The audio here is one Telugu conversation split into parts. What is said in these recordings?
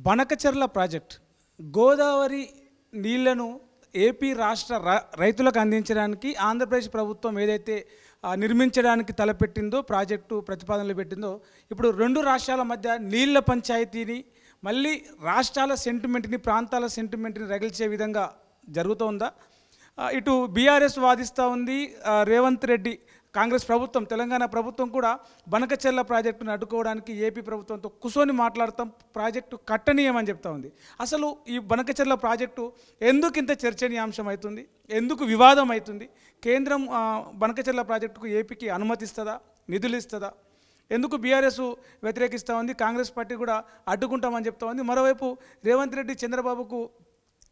బనకచెర్ల ప్రాజెక్ట్ గోదావరి నీళ్లను ఏపీ రాష్ట్ర రైతులకు అందించడానికి ఆంధ్రప్రదేశ్ ప్రభుత్వం ఏదైతే నిర్మించడానికి తలపెట్టిందో ప్రాజెక్టు ప్రతిపాదనలు పెట్టిందో ఇప్పుడు రెండు రాష్ట్రాల మధ్య నీళ్ల పంచాయతీని మళ్ళీ రాష్ట్రాల సెంటిమెంట్ని ప్రాంతాల సెంటిమెంట్ని రగిల్చే విధంగా జరుగుతోందా? ఇటు బీఆర్ఎస్ వాదిస్తూ ఉంది, రేవంత్ రెడ్డి కాంగ్రెస్ ప్రభుత్వం తెలంగాణ ప్రభుత్వం కూడా బనకచెర్ల ప్రాజెక్టును అడ్డుకోవడానికి ఏపీ ప్రభుత్వంతో కూర్చొని మాట్లాడతాం, ప్రాజెక్టు కట్టనీయమని చెప్తా ఉంది. అసలు ఈ బనకచెర్ల ప్రాజెక్టు ఎందుకు ఇంత చర్చనీయాంశం అవుతుంది, ఎందుకు వివాదం అవుతుంది? కేంద్రం బనకచెర్ల ప్రాజెక్టుకు ఏపీకి అనుమతిస్తుందా, నిధులు ఇస్తుందా? ఎందుకు బీఆర్ఎస్ వ్యతిరేకిస్తూ ఉంది, కాంగ్రెస్ పార్టీ కూడా అడ్డుకుంటామని చెప్తా ఉంది. మరోవైపు రేవంత్ రెడ్డి చంద్రబాబుకు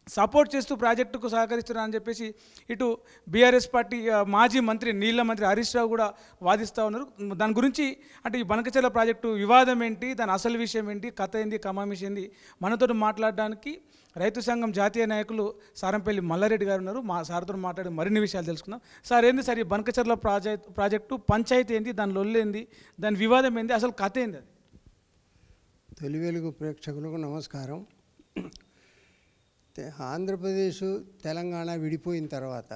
సపోర్ట్ చేస్తూ ప్రాజెక్టుకు సహకరిస్తున్నారని చెప్పేసి ఇటు బీఆర్ఎస్ పార్టీ మాజీ మంత్రి నీళ్ల మంత్రి హరీష్ రావు కూడా వాదిస్తూ ఉన్నారు. దాని గురించి అంటే ఈ బనకచెర్ల ప్రాజెక్టు వివాదం ఏంటి, దాని అసలు విషయం ఏంటి, కథ ఏంది, కమామిషి ఏంది, మనతో మాట్లాడడానికి రైతు సంఘం జాతీయ నాయకులు సారంపల్లి మల్లారెడ్డి గారు ఉన్నారు. మా సార్తో మాట్లాడి మరిన్ని విషయాలు తెలుసుకుందాం. సార్, ఏంది సార్ ఈ బనకచెర్ల ప్రాజెక్టు పంచాయతీ ఏంది, దాని లొల్లేంది, దాని వివాదం ఏంది, అసలు కథ ఏంది? అది తొలి వెలుగు ప్రేక్షకులకు నమస్కారం. ఆంధ్రప్రదేశ్ తెలంగాణ విడిపోయిన తర్వాత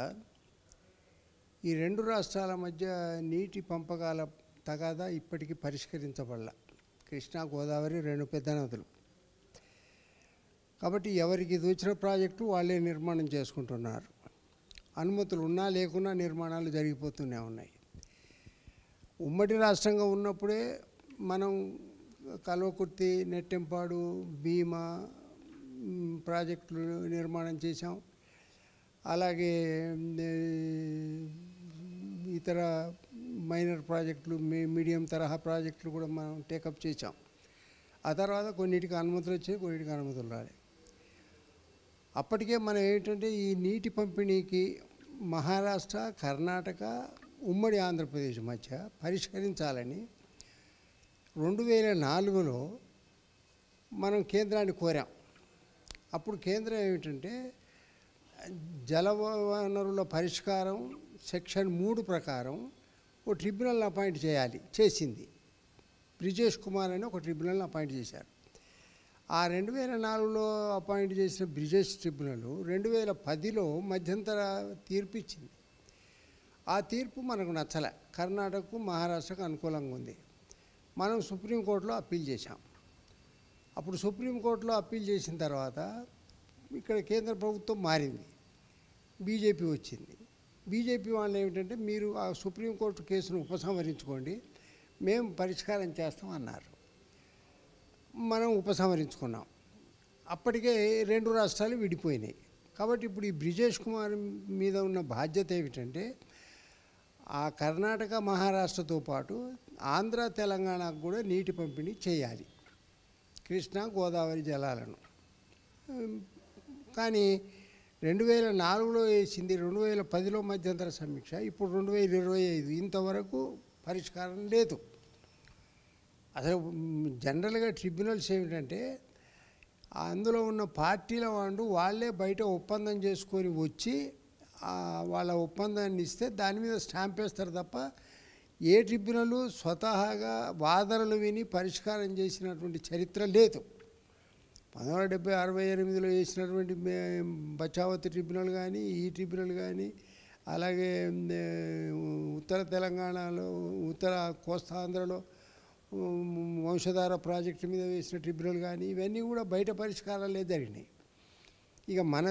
ఈ రెండు రాష్ట్రాల మధ్య నీటి పంపకాల తగాదా ఇప్పటికీ పరిష్కరించబడాల. కృష్ణా గోదావరి రెండు పెద్ద నదులు కాబట్టి ఎవరికి దూచిన ప్రాజెక్టు వాళ్ళే నిర్మాణం చేసుకుంటున్నారు. అనుమతులు ఉన్నా లేకున్నా నిర్మాణాలు జరిగిపోతూనే ఉన్నాయి. ఉమ్మడి రాష్ట్రంగా ఉన్నప్పుడే మనం కల్వకుర్తి, నెట్టెంపాడు, భీమా ప్రాజెక్టులు నిర్మాణం చేశాం. అలాగే ఇతర మైనర్ ప్రాజెక్టులు, మీడియం తరహా ప్రాజెక్టులు కూడా మనం టేకప్ చేసాం. ఆ తర్వాత కొన్నిటికి అనుమతులు వచ్చాయి, కొన్నిటికి అనుమతులు రాలేదు. అప్పటికే మనం ఏంటంటే ఈ నీటి పంపిణీకి మహారాష్ట్ర, కర్ణాటక, ఉమ్మడి ఆంధ్రప్రదేశ్ మధ్య పరిష్కరించాలని 2004లో మనం కేంద్రాన్ని కోరాం. అప్పుడు కేంద్రం ఏమిటంటే జలవనరుల పరిష్కారం సెక్షన్ 3 ప్రకారం ఓ ట్రిబ్యునల్ అపాయింట్ చేసింది. బ్రిజేష్ కుమార్ అని ఒక ట్రిబ్యునల్ అపాయింట్ చేశారు. ఆ 2004లో అపాయింట్ చేసిన బ్రిజేష్ ట్రిబ్యునల్ 2010లో మధ్యంతర తీర్పు ఇచ్చింది. ఆ తీర్పు మనకు నచ్చలే, కర్ణాటకకు మహారాష్ట్రకు అనుకూలంగా ఉంది. మనం సుప్రీంకోర్టులో అప్పీల్ చేశాం. అప్పుడు సుప్రీంకోర్టులో అప్పీల్ చేసిన తర్వాత ఇక్కడ కేంద్ర ప్రభుత్వం మారింది, బీజేపీ వచ్చింది. బీజేపీ వాళ్ళు ఏమిటంటే మీరు ఆ సుప్రీంకోర్టు కేసును ఉపసంహరించుకోండి, మేము పరిష్కారం చేస్తాం అన్నారు. మనం ఉపసంహరించుకున్నాం. అప్పటికే రెండు రాష్ట్రాలు విడిపోయినాయి. కాబట్టి ఇప్పుడు ఈ బ్రిజేష్ కుమార్ మీద ఉన్న బాధ్యత ఏమిటంటే ఆ కర్ణాటక, మహారాష్ట్రతో పాటు ఆంధ్ర, తెలంగాణకు కూడా నీటి పంపిణీ చేయాలి, కృష్ణా గోదావరి జలాలను. కానీ 2004లో వేసింది, 2010లో మధ్యంతర సమీక్ష, ఇప్పుడు 2025 ఇంతవరకు పరిష్కారం లేదు. అసలు జనరల్గా ట్రిబ్యునల్స్ ఏమిటంటే అందులో ఉన్న పార్టీల వాళ్ళే బయట ఒప్పందం చేసుకొని వచ్చి వాళ్ళ ఒప్పందాన్ని ఇస్తే దాని మీద స్టాంప్ వేస్తారు తప్ప ఏ ట్రిబ్యునల్ స్వతహాగా వాదనలు విని పరిష్కారం చేసినటువంటి చరిత్ర లేదు. 1970-68లో వేసినటువంటి బచావతి ట్రిబ్యునల్ కానీ, ఈ ట్రిబ్యునల్ కానీ, అలాగే ఉత్తర తెలంగాణలో, ఉత్తర కోస్తాంధ్రలో వంశధార ప్రాజెక్టు మీద వేసిన ట్రిబ్యునల్ కానీ, ఇవన్నీ కూడా బయట పరిష్కారాలే జరిగినాయి. ఇక మన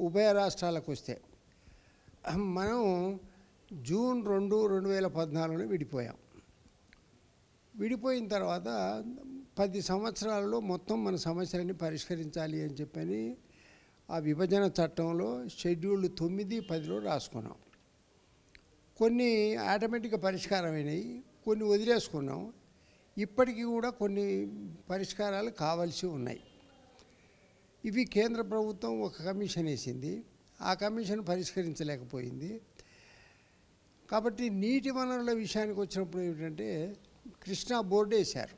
ఉభయ రాష్ట్రాలకు వస్తే మనం జూన్ 2, 2014లో విడిపోయాం. విడిపోయిన తర్వాత 10 సంవత్సరాలలో మొత్తం మన సమస్యలన్నీ పరిష్కరించాలి అని చెప్పని ఆ విభజన చట్టంలో షెడ్యూల్ 9, 10లో రాసుకున్నాం. కొన్ని ఆటోమేటిక్గా పరిష్కారం అయినాయి, కొన్ని వదిలేసుకున్నాం. ఇప్పటికీ కూడా కొన్ని పరిష్కారాలు కావాల్సి ఉన్నాయి. ఇవి కేంద్ర ప్రభుత్వం ఒక కమిషన్ వేసింది, ఆ కమిషన్ పరిష్కరించలేకపోయింది. కాబట్టి నీటి వనరుల విషయానికి వచ్చినప్పుడు ఏమిటంటే కృష్ణా బోర్డు వేశారు,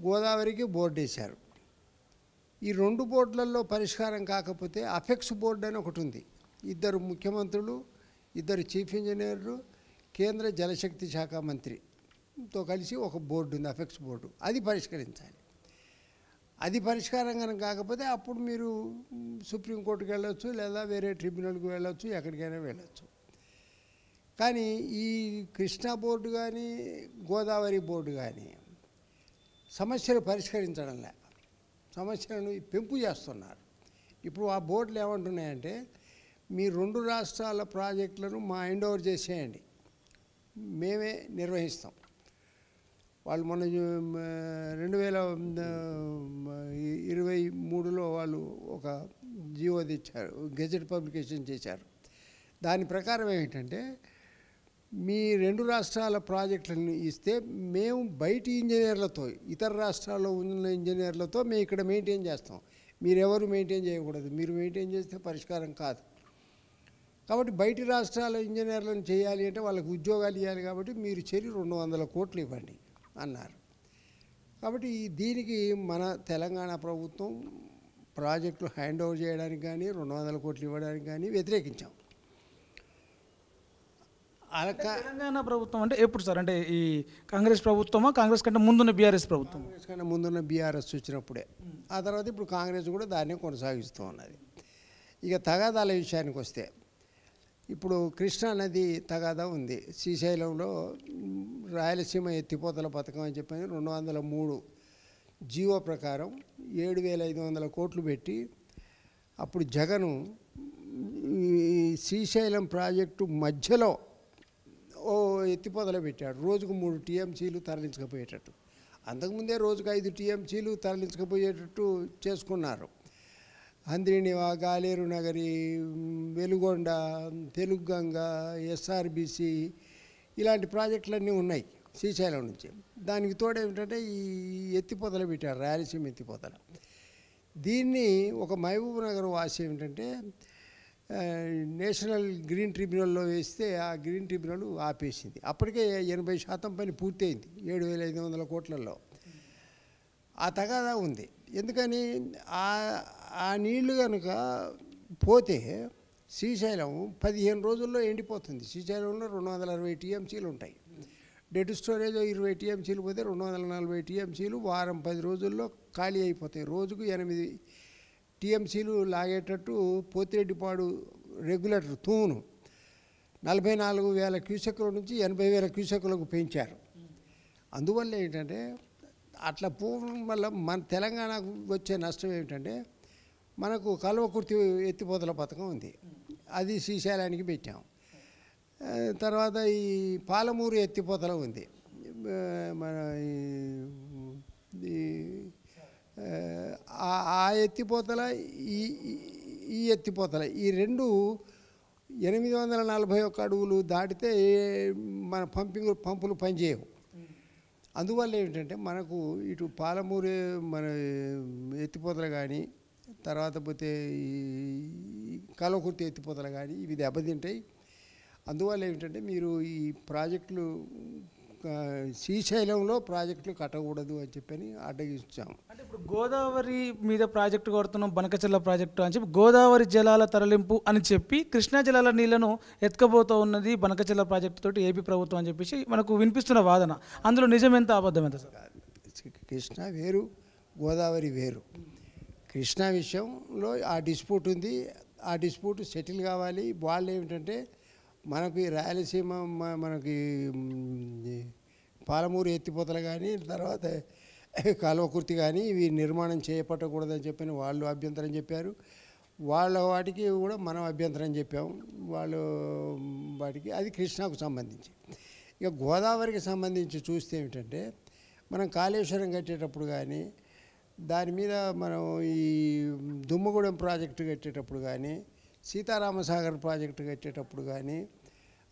గోదావరికి బోర్డు వేశారు. ఈ రెండు బోర్డులలో పరిష్కారం కాకపోతే అపెక్స్ బోర్డు అని ఒకటి ఉంది. 2 ముఖ్యమంత్రులు, 2 చీఫ్ ఇంజనీర్లు, కేంద్ర జలశక్తి శాఖ మంత్రితో కలిసి ఒక బోర్డు ఉంది, అపెక్స్ బోర్డు. అది పరిష్కరించాలి. అది పరిష్కారం కనుక కాకపోతే అప్పుడు మీరు సుప్రీంకోర్టుకి వెళ్ళొచ్చు, లేదా వేరే ట్రిబ్యునల్కి వెళ్ళొచ్చు, ఎక్కడికైనా వెళ్ళొచ్చు. కానీ ఈ కృష్ణా బోర్డు కానీ గోదావరి బోర్డు కానీ సమస్యలు పరిష్కరించడంలే, సమస్యలను పెంపు చేస్తున్నారు. ఇప్పుడు ఆ బోర్డులు ఏమంటున్నాయంటే, మీ 2 రాష్ట్రాల ప్రాజెక్టులను మా హ్యాండ్ ఓవర్ చేసేయండి, మేమే నిర్వహిస్తాం. వాళ్ళు మొన్న 2023లో వాళ్ళు ఒక జియో తెచ్చారు, గెజెట్ పబ్లికేషన్ చేశారు. దాని ప్రకారం ఏమిటంటే, మీ 2 రాష్ట్రాల ప్రాజెక్టులను ఇస్తే మేము బయటి ఇంజనీర్లతో, ఇతర రాష్ట్రాల్లో ఉన్న ఇంజనీర్లతో మేము ఇక్కడ మెయింటైన్ చేస్తాం, మీరెవరు మెయింటైన్ చేయకూడదు, మీరు మెయింటైన్ చేస్తే పరిష్కారం కాదు. కాబట్టి బయటి రాష్ట్రాల ఇంజనీర్లను చేయాలి అంటే వాళ్ళకి ఉద్యోగాలు ఇవ్వాలి, కాబట్టి మీరు చెరి 200 కోట్లు ఇవ్వండి అన్నారు. కాబట్టి దీనికి మన తెలంగాణ ప్రభుత్వం ప్రాజెక్టులు హ్యాండ్ ఓవర్ చేయడానికి కానీ 200 కోట్లు ఇవ్వడానికి కానీ వ్యతిరేకించాం. తెలంగాణ ప్రభుత్వం అంటే ఎప్పుడు సార్, అంటే ఈ కాంగ్రెస్ ప్రభుత్వమా, కాంగ్రెస్ కంటే ముందున్న బీఆర్ఎస్ ప్రభుత్వం? కాంగ్రెస్ కంటే ముందున్న బీఆర్ఎస్ వచ్చినప్పుడే. ఆ తర్వాత ఇప్పుడు కాంగ్రెస్ కూడా దాన్నే కొనసాగిస్తూ ఉన్నది. ఇక తగాదాల విషయానికి వస్తే, ఇప్పుడు కృష్ణా నది తగాదా ఉంది. శ్రీశైలంలో రాయలసీమ ఎత్తిపోతల పథకం అని చెప్పని 203 జీవో ప్రకారం 7,500 కోట్లు పెట్టి అప్పుడు జగను ఈ శ్రీశైలం ప్రాజెక్టు మధ్యలో ఓ ఎత్తిపోతల పెట్టాడు, రోజుకు 3 టీఎంసీలు తరలించకపోయేటట్టు. అంతకుముందే రోజుకు 5 టీఎంసీలు తరలించకపోయేటట్టు చేసుకున్నారు. హంద్రీనివా, గాలేరు నగరి, వెలుగొండ, తెలుగుగంగ, ఎస్ఆర్బిసి ఇలాంటి ప్రాజెక్టులన్నీ ఉన్నాయి శ్రీశైలం నుంచి. దానికి తోడు ఏమిటంటే ఈ ఎత్తిపోతలు పెట్టారు, రాయలసీమ ఎత్తిపోతల. దీన్ని ఒక మహబూబ్ నగర్ వాసి ఏమిటంటే నేషనల్ గ్రీన్ ట్రిబ్యునల్లో వేస్తే ఆ గ్రీన్ ట్రిబ్యునల్ ఆపేసింది. అప్పటికే 80% పని పూర్తయింది 7,500 కోట్లలో. ఆ తగాదా ఉంది. ఎందుకని ఆ నీళ్లు కనుక పోతే శ్రీశైలం 15 రోజుల్లో ఎండిపోతుంది. శ్రీశైలంలో 260 టీఎంసీలు ఉంటాయి. డెడ్ స్టోరేజ్ 20 టీఎంసీలు పోతే 240 టీఎంసీలు వారం 10 రోజుల్లో ఖాళీ అయిపోతాయి. రోజుకు 8 టీఎంసీలు లాగేటట్టు పోతిరెడ్డిపాడు రెగ్యులేటర్ తూమును 44,000 క్యూసెక్కుల నుంచి 80,000 క్యూసెక్కులకు పెంచారు. అందువల్ల ఏంటంటే అట్లా పోవడం వల్ల మన తెలంగాణకు వచ్చే నష్టం ఏమిటంటే, మనకు కల్వకుర్తి ఎత్తిపోతల పథకం ఉంది, అది శ్రీశైలానికి పెట్టాం. తర్వాత ఈ పాలమూరు ఎత్తిపోతల ఉంది, మన ఆ ఎత్తిపోతల ఈ ఎత్తిపోతల ఈ రెండు 841 అడుగులు దాటితే మన పంపులు పనిచేయవు. అందువల్ల ఏమిటంటే మనకు ఇటు పాలమూరు మన ఎత్తిపోతలు కానీ, తర్వాత పోతే ఈ కల్వకుర్తి ఎత్తిపోతలు కానీ ఇవి దెబ్బతింటాయి. అందువల్ల ఏమిటంటే మీరు ఈ ప్రాజెక్టులు శ్రీశైలంలో ప్రాజెక్టులు కట్టకూడదు అని చెప్పని అడ్డగించాము. అంటే ఇప్పుడు గోదావరి మీద ప్రాజెక్టు కొడుతున్నాం, బనకచెర్ల ప్రాజెక్టు అని చెప్పి గోదావరి జలాల తరలింపు అని చెప్పి కృష్ణా జలాల నీళ్లను ఎత్తుకపోతూ ఉన్నది బనకచెర్ల ప్రాజెక్టు తోటి ఏపీ ప్రభుత్వం అని చెప్పేసి మనకు వినిపిస్తున్న వాదన. అందులో నిజమెంత అబద్ధం ఎంత సార్? కృష్ణా వేరు, గోదావరి వేరు. కృష్ణా విషయంలో ఆ డిస్ప్యూట్ ఉంది, ఆ డిస్ప్యూట్ సెటిల్ కావాలి. వాళ్ళు ఏమిటంటే మనకి రాయలసీమ మనకి పాలమూరు ఎత్తిపోతలు కానీ, తర్వాత కల్వకుర్తి కానీ ఇవి నిర్మాణం చేపట్టకూడదని చెప్పని వాళ్ళు అభ్యంతరం చెప్పారు. వాళ్ళ వాటికి కూడా మనం అభ్యంతరం చెప్పాము. వాళ్ళు వాటికి అది కృష్ణాకు సంబంధించి. ఇక గోదావరికి సంబంధించి చూస్తే ఏమిటంటే, మనం కాళేశ్వరం కట్టేటప్పుడు కానీ, దాని మీద మనం ఈ దుమ్మగూడెం ప్రాజెక్టు కట్టేటప్పుడు కానీ, సీతారామసాగర్ ప్రాజెక్టు కట్టేటప్పుడు కానీ,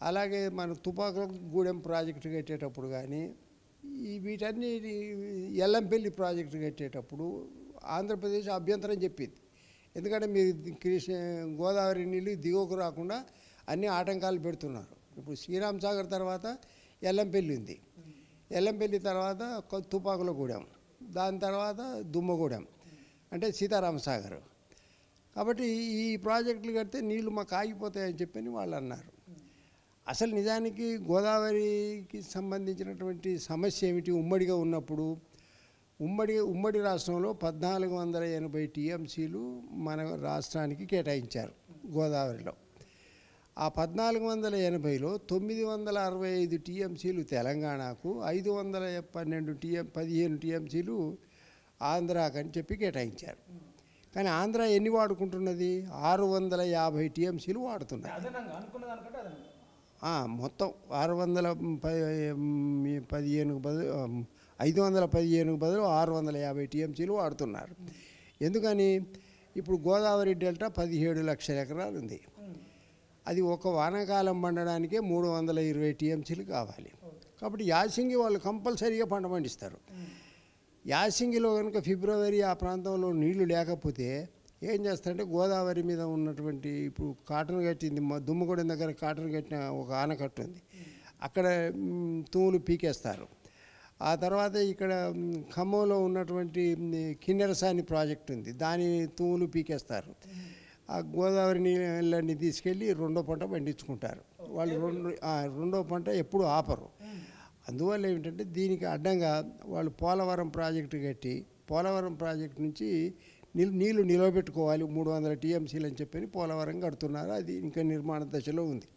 అలాగే మన తుపాకులగూడెం ప్రాజెక్టు కట్టేటప్పుడు కానీ, వీటన్ని ఎల్లంపల్లి ప్రాజెక్టు కట్టేటప్పుడు ఆంధ్రప్రదేశ్ అభ్యంతరం చెప్పింది. ఎందుకంటే మీరు గోదావరి నీళ్ళు దిగువకు రాకుండా అన్ని ఆటంకాలు పెడుతున్నారు. ఇప్పుడు శ్రీరామ్ సాగర్ తర్వాత ఎల్లంపల్లి ఉంది, ఎల్లంపల్లి తర్వాత తుపాకులగూడెం, దాని తర్వాత దుమ్మగూడెం అంటే సీతారామసాగర్. కాబట్టి ఈ ప్రాజెక్టులు కడితే నీళ్లు మాకు ఆగిపోతాయని చెప్పని వాళ్ళు అన్నారు. అసలు నిజానికి గోదావరికి సంబంధించినటువంటి సమస్య ఏమిటి? ఉమ్మడిగా ఉన్నప్పుడు ఉమ్మడి రాష్ట్రంలో 1480 టీఎంసీలు మన రాష్ట్రానికి కేటాయించారు గోదావరిలో. ఆ 1480లో 965 టీఎంసీలు తెలంగాణకు, 15 టీఎంసీలు ఆంధ్రాకు అని చెప్పి కేటాయించారు. కానీ ఆంధ్ర ఎన్ని వాడుకుంటున్నది? 650 టీఎంసీలు వాడుతున్నారు. మొత్తం 515 బదులు 650 టీఎంసీలు వాడుతున్నారు. ఎందుకని? ఇప్పుడు గోదావరి డెల్టా 17 లక్షల ఎకరాలు ఉంది. అది ఒక వానాకాలం పండడానికే 320 టీఎంసీలు కావాలి. కాబట్టి యాసంగి వాళ్ళు కంపల్సరీగా పంట పండిస్తారు. యాసంగిలో కనుక ఫిబ్రవరి ఆ ప్రాంతంలో నీళ్లు లేకపోతే ఏం చేస్తారంటే గోదావరి మీద ఉన్నటువంటి ఇప్పుడు కాటన్ కట్టింది, దుమ్మగూడెం దగ్గర కాటన్ కట్టిన ఒక ఆనకట్టు ఉంది, అక్కడ తూములు పీకేస్తారు. ఆ తర్వాత ఇక్కడ ఖమ్మంలో ఉన్నటువంటి కిన్నెరసాని ప్రాజెక్ట్ ఉంది, దాని తూములు పీకేస్తారు. ఆ గోదావరి నీళ్ళని తీసుకెళ్ళి రెండో పంట పండించుకుంటారు వాళ్ళు. రెండో పంట ఎప్పుడు ఆపరు. అందువల్ల ఏమిటంటే దీనికి అడ్డంగా వాళ్ళు పోలవరం ప్రాజెక్టు కట్టి, పోలవరం ప్రాజెక్టు నుంచి నీళ్లు నిలవబెట్టుకోవాలి 300 టీఎంసీలు అని చెప్పి పోలవరం కడుతున్నారు. అది ఇంకా నిర్మాణ దశలో ఉంది.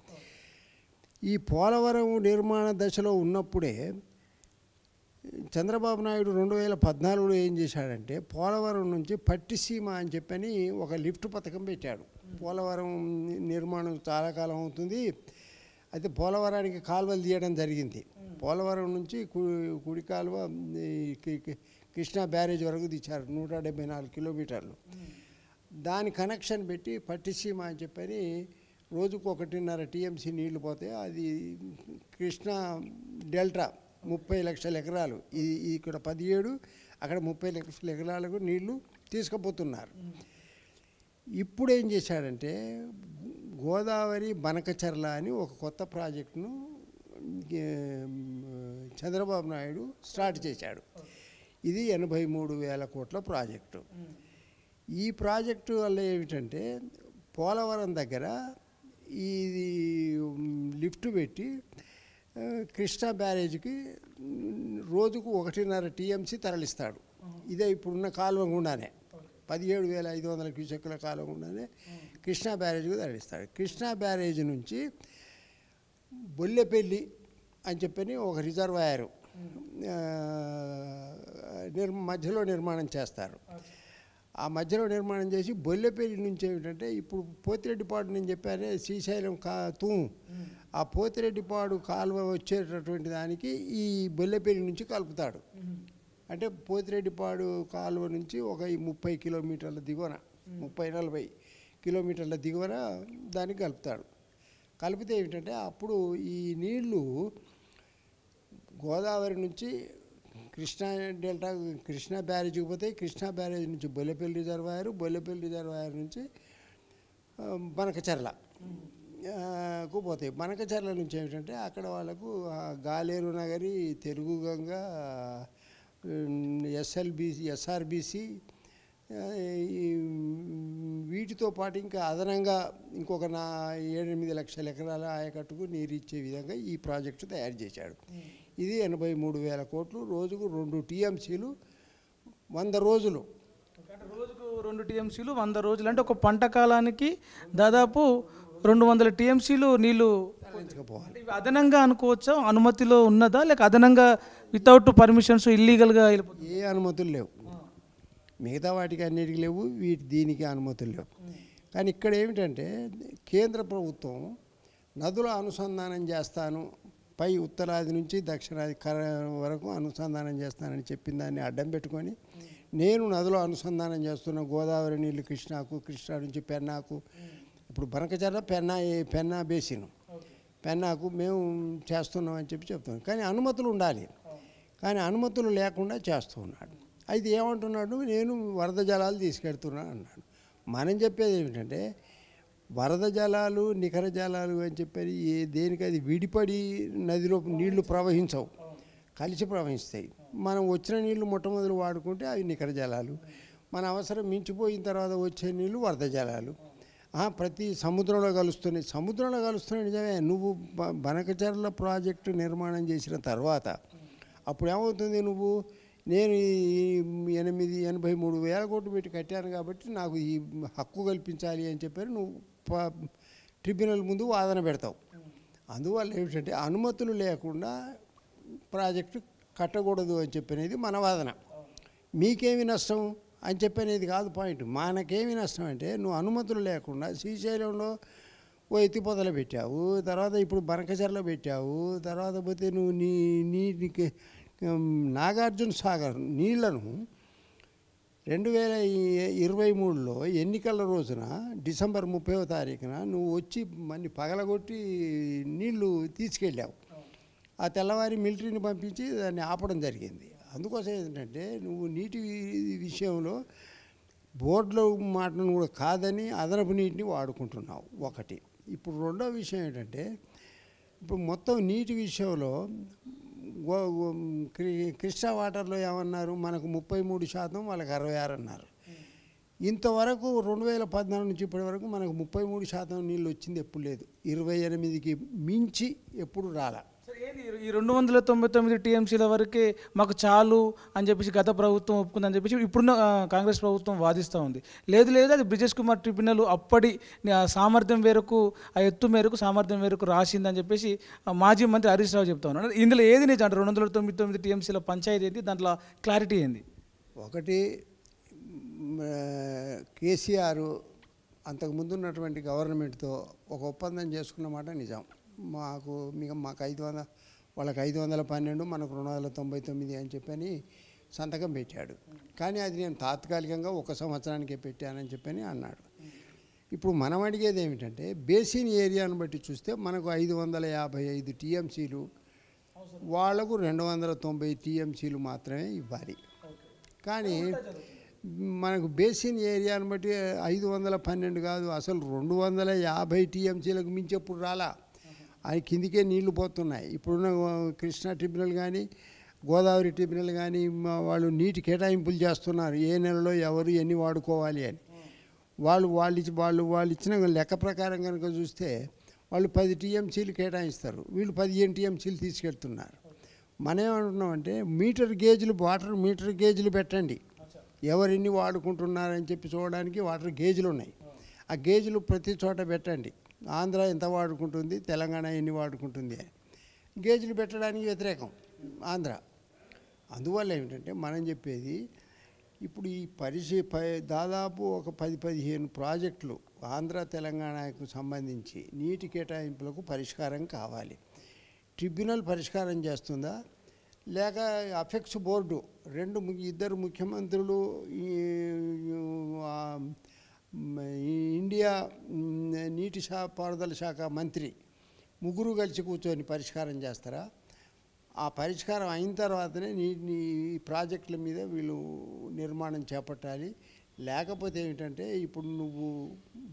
ఈ పోలవరం నిర్మాణ దశలో ఉన్నప్పుడే చంద్రబాబు నాయుడు 2014లో ఏం చేశాడంటే పోలవరం నుంచి పట్టిసీమ అని చెప్పని ఒక లిఫ్ట్ పథకం పెట్టాడు. పోలవరం నిర్మాణం చాలా కాలం అవుతుంది, అయితే పోలవరానికి కాలువలు తీయడం జరిగింది. పోలవరం నుంచి కుడి కాలువ కృష్ణా బ్యారేజ్ వరకు తీశారు, 174 కిలోమీటర్లు. దాని కనెక్షన్ పెట్టి పట్టిసీమ అని చెప్పని రోజుకు 1.5 టీఎంసీ నీళ్లు పోతే అది కృష్ణా డెల్టా 30 లక్షల ఎకరాలు, ఇక్కడ 17, అక్కడ 30 లక్షల ఎకరాలకు నీళ్లు తీసుకుపోతున్నారు. ఇప్పుడు ఏం చేశాడంటే గోదావరి బనకచర్ల అని ఒక కొత్త ప్రాజెక్టును చంద్రబాబు నాయుడు స్టార్ట్ చేశాడు. ఇది 83,000 కోట్ల ప్రాజెక్టు. ఈ ప్రాజెక్టు వల్ల ఏమిటంటే పోలవరం దగ్గర ఇది లిఫ్ట్ పెట్టి కృష్ణా బ్యారేజ్కి రోజుకు 1.5 టీఎంసీ తరలిస్తాడు. ఇదే ఇప్పుడున్న కాలువ గుండానే 17,500 క్యూసెక్కుల కాలువ గుండానే కృష్ణా బ్యారేజ్కి తరలిస్తాడు. కృష్ణా బ్యారేజ్ నుంచి బొల్లెపల్లి అని చెప్పని ఒక రిజర్వాయరు మధ్యలో నిర్మాణం చేస్తారు. ఆ మధ్యలో నిర్మాణం చేసి బొల్లెపల్లి నుంచి ఏమిటంటే ఇప్పుడు పోతిరెడ్డిపాడు నేను చెప్పానే శ్రీశైలం ఆ పోతిరెడ్డిపాడు కాలువ వచ్చేటటువంటి దానికి ఈ బొల్లెపల్లి నుంచి కలుపుతాడు. అంటే పోతిరెడ్డిపాడు కాలువ నుంచి ఒక 30 కిలోమీటర్ల దిగువన 30-40 కిలోమీటర్ల దిగువన దానికి కలుపుతాడు. కలిపితే ఏమిటంటే అప్పుడు ఈ నీళ్లు గోదావరి నుంచి కృష్ణా డెల్టా కృష్ణా బ్యారేజ్కి పోతాయి. కృష్ణా బ్యారేజ్ నుంచి బొల్లెపల్లి రిజర్వాయర్ నుంచి బనకచర్లకు పోతాయి. బనకచర్ల నుంచి ఏమిటంటే అక్కడ వాళ్ళకు గాలేరు నగరి, తెలుగు గంగ, ఎస్ఆర్బిసి వీటితో పాటు ఇంకా అదనంగా ఇంకొక 7-8 లక్షల ఎకరాల ఆయకట్టుకు నీరు ఇచ్చే విధంగా ఈ ప్రాజెక్టు తయారు చేశాడు. ఇది 83,000 కోట్లు, రోజుకు 2 టీఎంసీలు 100 రోజులు. రోజుకు 2 టీఎంసీలు 100 రోజులు అంటే ఒక పంట కాలానికి దాదాపు 200 టీఎంసీలు నీళ్లు తరలించకపోవాలి. అదనంగా అనుకోవచ్చా? అనుమతిలో ఉన్నదా లేక అదనంగా వితౌట్ పర్మిషన్స్ ఇల్లీగల్గా వెళ్ళిపోతుంది? ఏ అనుమతులు లేవు, మిగతా వాటికి అన్నిటికీ లేవు, దీనికి అనుమతులు లేవు. కానీ ఇక్కడ ఏమిటంటే కేంద్ర ప్రభుత్వం నదుల అనుసంధానం చేస్తాను, పై ఉత్తరాది నుంచి దక్షిణాది వరకు అనుసంధానం చేస్తానని చెప్పిన దాన్ని అడ్డం పెట్టుకొని నేను నదుల అనుసంధానం చేస్తున్న గోదావరి నీళ్ళు కృష్ణా నుంచి పెన్నాకు, ఇప్పుడు బనకచర్ల పెన్నా బేసిన్ పెన్నాకు మేము చేస్తున్నాం అని చెప్తున్నాం. కానీ అనుమతులు ఉండాలి, కానీ అనుమతులు లేకుండా చేస్తూ ఉన్నాడు. అయితే ఏమంటున్నాడు, నేను వరద జలాలు తీసుకెళ్తున్నాను అన్నాడు. మనం చెప్పేది ఏమిటంటే వరద జలాలు నికర జలాలు అని చెప్పేది దేనికి అది విడిపడి నదిలో నీళ్లు ప్రవహించవు, కలిసి ప్రవహిస్తాయి. మనం వచ్చిన నీళ్లు మొట్టమొదలు వాడుకుంటే అవి నికర జలాలు, మన అవసరం మించిపోయిన తర్వాత వచ్చే నీళ్లు వరద జలాలు. ప్రతి సముద్రంలో కలుస్తున్నాయి నిజమే. నువ్వు బనకచర్ల ప్రాజెక్టు నిర్మాణం చేసిన తర్వాత అప్పుడు ఏమవుతుంది, నువ్వు నేను ఈ 83 వేల కోట్లు పెట్టి కట్టాను కాబట్టి నాకు ఈ హక్కు కల్పించాలి అని చెప్పారు. నువ్వు ట్రిబ్యునల్ ముందు వాదన పెడతావు. అందువల్ల ఏమిటంటే అనుమతులు లేకుండా ప్రాజెక్టు కట్టకూడదు అని చెప్పనేది మన వాదన. మీకేమి నష్టం అని చెప్పనేది కాదు పాయింట్. మనకేమి నష్టం అంటే నువ్వు అనుమతులు లేకుండా శ్రీశైలంలో ఓ ఎత్తిపోతలు పెట్టావు, తర్వాత ఇప్పుడు బనకచెర్ల పెట్టావు, తర్వాత పోతే నువ్వు నీటికి నాగార్జున సాగర్ నీళ్లను 2023లో ఎన్నికల రోజున డిసెంబర్ 30వ తారీఖున నువ్వు వచ్చి మళ్ళీ పగలగొట్టి నీళ్లు తీసుకెళ్ళావు. ఆ తెల్లవారి మిలిటరీని పంపించి దాన్ని ఆపడం జరిగింది. అందుకోసం ఏంటంటే నువ్వు నీటి విషయంలో బోర్డులో మాటను కూడా కాదని అదనపు నీటిని వాడుకుంటున్నావు ఒకటి. ఇప్పుడు రెండో విషయం ఏంటంటే ఇప్పుడు మొత్తం నీటి విషయంలో కృష్ణా వాటర్లో ఏమన్నారు, మనకు 33%, వాళ్ళకి 66 అన్నారు. ఇంతవరకు 2014 నుంచి ఇప్పటి వరకు మనకు 33% నీళ్ళు వచ్చింది ఎప్పుడు లేదు. 28కి మించి ఎప్పుడు రాలా. ఈ 299 టీఎంసీల వరకే మాకు చాలు అని చెప్పేసి గత ప్రభుత్వం ఒప్పుకుందని చెప్పేసి ఇప్పుడున్న కాంగ్రెస్ ప్రభుత్వం వాదిస్తూ ఉంది. లేదు అది బ్రిజేష్ కుమార్ ట్రిబ్యునల్ అప్పటి సామర్థ్యం మేరకు, ఆ ఎత్తు మేరకు సామర్థ్యం మేరకు రాసిందని చెప్పేసి మాజీ మంత్రి హరీష్ రావు చెప్తా ఉన్నాడు. ఇందులో ఏది నిజం అంటే 299 టీఎంసీల పంచాయతీ ఏంటి, దాంట్లో క్లారిటీ ఏంది? ఒకటి, కేసీఆర్ అంతకుముందు ఉన్నటువంటి గవర్నమెంట్తో ఒక ఒప్పందం చేసుకున్న మాట నిజం. మాకు 500, వాళ్ళకి 512, మనకు 299 అని చెప్పని సంతకం పెట్టాడు. కానీ అది నేను తాత్కాలికంగా 1 సంవత్సరానికే పెట్టానని చెప్పని అన్నాడు. ఇప్పుడు మనం అడిగేది ఏమిటంటే బేసిన్ ఏరియాను బట్టి చూస్తే మనకు 555 టీఎంసీలు, వాళ్లకు 290 టీఎంసీలు మాత్రమే ఇవ్వాలి. కానీ మనకు బేసిన్ ఏరియాను బట్టి 512 కాదు, అసలు 250 టీఎంసీలకు మించి ఎప్పుడు రాలా. అది కిందికే నీళ్లు పోతున్నాయి. ఇప్పుడున్న కృష్ణా ట్రిబ్యునల్ కానీ గోదావరి ట్రిబ్యునల్ కానీ వాళ్ళు నీటి కేటాయింపులు చేస్తున్నారు, ఏ నెలలో ఎవరు ఎన్ని వాడుకోవాలి అని. వాళ్ళు ఇచ్చిన లెక్క ప్రకారం కనుక చూస్తే వాళ్ళు 10 టీఎంసీలు కేటాయిస్తారు, వీళ్ళు 15 టీఎంసీలు తీసుకెళ్తున్నారు. మనం ఏమంటున్నామంటే వాటర్ మీటర్ గేజ్లు పెట్టండి, ఎవరెన్ని వాడుకుంటున్నారని చెప్పి చూడడానికి వాటర్ గేజ్లు ఉన్నాయి. ఆ గేజ్లు ప్రతి చోట పెట్టండి. ఆంధ్ర ఎంత వాడుకుంటుంది, తెలంగాణ ఎన్ని వాడుకుంటుంది అని గేజ్లు పెట్టడానికి వ్యతిరేకం ఆంధ్ర. అందువల్ల ఏమిటంటే మనం చెప్పేది ఇప్పుడు ఈ దాదాపు ఒక 10-15 ప్రాజెక్టులు ఆంధ్ర తెలంగాణకు సంబంధించి నీటి కేటాయింపులకు పరిష్కారం కావాలి. ట్రిబ్యునల్ పరిష్కారం చేస్తుందా లేక అఫెక్స్ బోర్డు, ఇద్దరు ముఖ్యమంత్రులు, ఇండియా నీటిపారుదల శాఖ మంత్రి ముగ్గురు కలిసి కూర్చొని పరిష్కారం చేస్తారా? ఆ పరిష్కారం అయిన తర్వాతనే ఈ ప్రాజెక్టుల మీద వీళ్ళు నిర్మాణం చేపట్టాలి. లేకపోతే ఏమిటంటే ఇప్పుడు నువ్వు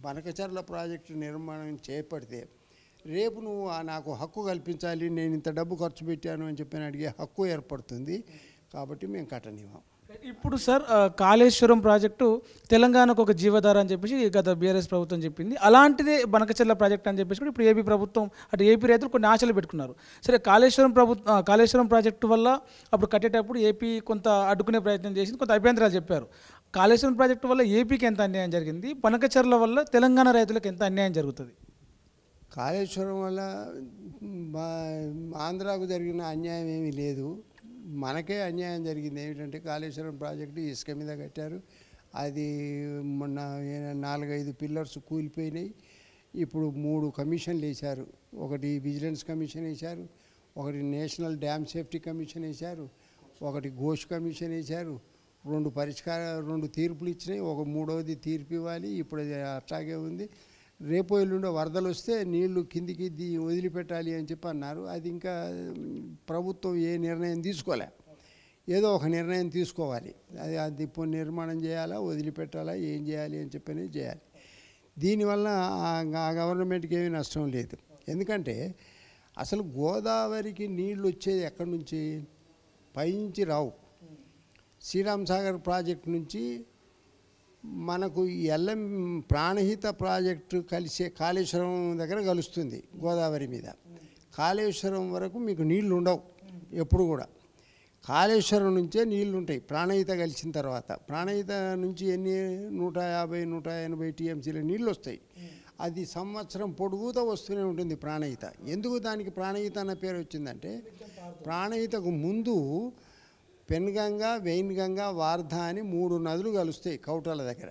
బనకచెర్ల ప్రాజెక్టు నిర్మాణం చేపడితే రేపు నువ్వు నాకు హక్కు కల్పించాలి, నేను ఇంత డబ్బు ఖర్చు పెట్టాను అని చెప్పి అడిగే హక్కు ఏర్పడుతుంది. కాబట్టి మేము కట్టనివ్వం. ఇప్పుడు సార్ కాళేశ్వరం ప్రాజెక్టు తెలంగాణకు ఒక జీవధార అని చెప్పేసి గత బీఆర్ఎస్ ప్రభుత్వం చెప్పింది. అలాంటిదే బనకచెర్ల ప్రాజెక్ట్ అని చెప్పేసి ఇప్పుడు ఏపీ ప్రభుత్వం ఏపీ రైతులు కొన్ని ఆశలు పెట్టుకున్నారు. సరే, కాళేశ్వరం ప్రాజెక్టు వల్ల అప్పుడు కట్టేటప్పుడు ఏపీ కొంత అడ్డుకునే ప్రయత్నం చేసింది, కొంత అభ్యంతరాలు చెప్పారు. కాళేశ్వరం ప్రాజెక్టు వల్ల ఏపీకి ఎంత అన్యాయం జరిగింది, బనకచెర్ల వల్ల తెలంగాణ రైతులకు ఎంత అన్యాయం జరుగుతుంది? కాళేశ్వరం వల్ల ఆంధ్రాకు జరిగిన అన్యాయం ఏమీ లేదు, మనకే అన్యాయం జరిగింది. ఏమిటంటే కాళేశ్వరం ప్రాజెక్టు ఇసుక మీద కట్టారు, అది మొన్న 4-5 పిల్లర్స్ కూలిపోయినాయి. ఇప్పుడు 3 కమిషన్లు వేశారు. ఒకటి విజిలెన్స్ కమిషన్ వేశారు, ఒకటి నేషనల్ డ్యామ్ సేఫ్టీ కమిషన్ వేశారు, ఒకటి ఘోష్ కమిషన్ వేశారు. 2 తీర్పులు ఇచ్చినాయి, ఒక 3వది తీర్పు ఇవ్వాలి. ఇప్పుడు అది అట్లాగే ఉంది. రేపు ఎల్లుండో వరదలు వస్తే నీళ్లు కిందికి వదిలిపెట్టాలి అని చెప్పి అన్నారు. అది ఇంకా ప్రభుత్వం ఏ నిర్ణయం తీసుకోలే, ఏదో ఒక నిర్ణయం తీసుకోవాలి. అది నిర్మాణం చేయాలా, వదిలిపెట్టాలా, ఏం చేయాలి అని చెప్పని చేయాలి. దీనివల్ల ఆ గవర్నమెంట్కి ఏమీ నష్టం లేదు. ఎందుకంటే అసలు గోదావరికి నీళ్ళు వచ్చేది ఎక్కడి నుంచి, పైనుంచి రావు. శ్రీరామ్ సాగర్ ప్రాజెక్టు నుంచి మనకు ప్రాణహిత ప్రాజెక్టు కలిసే కాళేశ్వరం దగ్గర కలుస్తుంది గోదావరి మీద. కాళేశ్వరం వరకు మీకు నీళ్లు ఉండవు ఎప్పుడు కూడా. కాళేశ్వరం నుంచే నీళ్లు ఉంటాయి ప్రాణహిత కలిసిన తర్వాత. ప్రాణహిత నుంచి ఎన్ని 150-180 టీఎంసీల నీళ్ళు వస్తాయి. అది సంవత్సరం పొడుగుతో వస్తూనే ఉంటుంది ప్రాణహిత. ఎందుకు దానికి ప్రాణహిత అన్న పేరు వచ్చిందంటే, ప్రాణహితకు ముందు పెన్గంగా, వెయిన్గంగా, వార్ధ అని 3 నదులు కలుస్తాయి కౌటాల దగ్గర.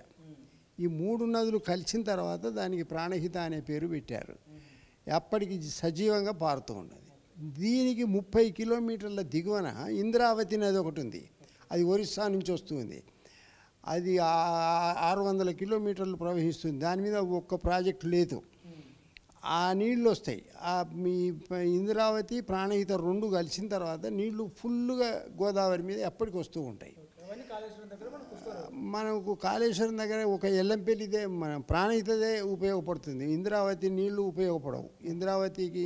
ఈ 3 నదులు కలిసిన తర్వాత దానికి ప్రాణహిత అనే పేరు పెట్టారు. ఎప్పటికి సజీవంగా పారుతూ ఉన్నది. దీనికి 30 కిలోమీటర్ల దిగువన ఇంద్రావతి నది ఒకటి ఉంది. అది ఒరిస్సా నుంచి వస్తుంది. అది 600 కిలోమీటర్లు ప్రవహిస్తుంది. దాని మీద ఒక్క ప్రాజెక్టు లేదు. ఆ నీళ్ళు వస్తాయి. మీ ఇంద్రావతి, ప్రాణహిత 2 కలిసిన తర్వాత నీళ్లు ఫుల్గా గోదావరి మీద ఎప్పటికి వస్తూ ఉంటాయి. మనకు కాళేశ్వరం దగ్గర ఒక ఎల్లంపల్లిదే, మన ప్రాణహితదే ఉపయోగపడుతుంది. ఇంద్రావతి నీళ్లు ఉపయోగపడవు. ఇంద్రావతికి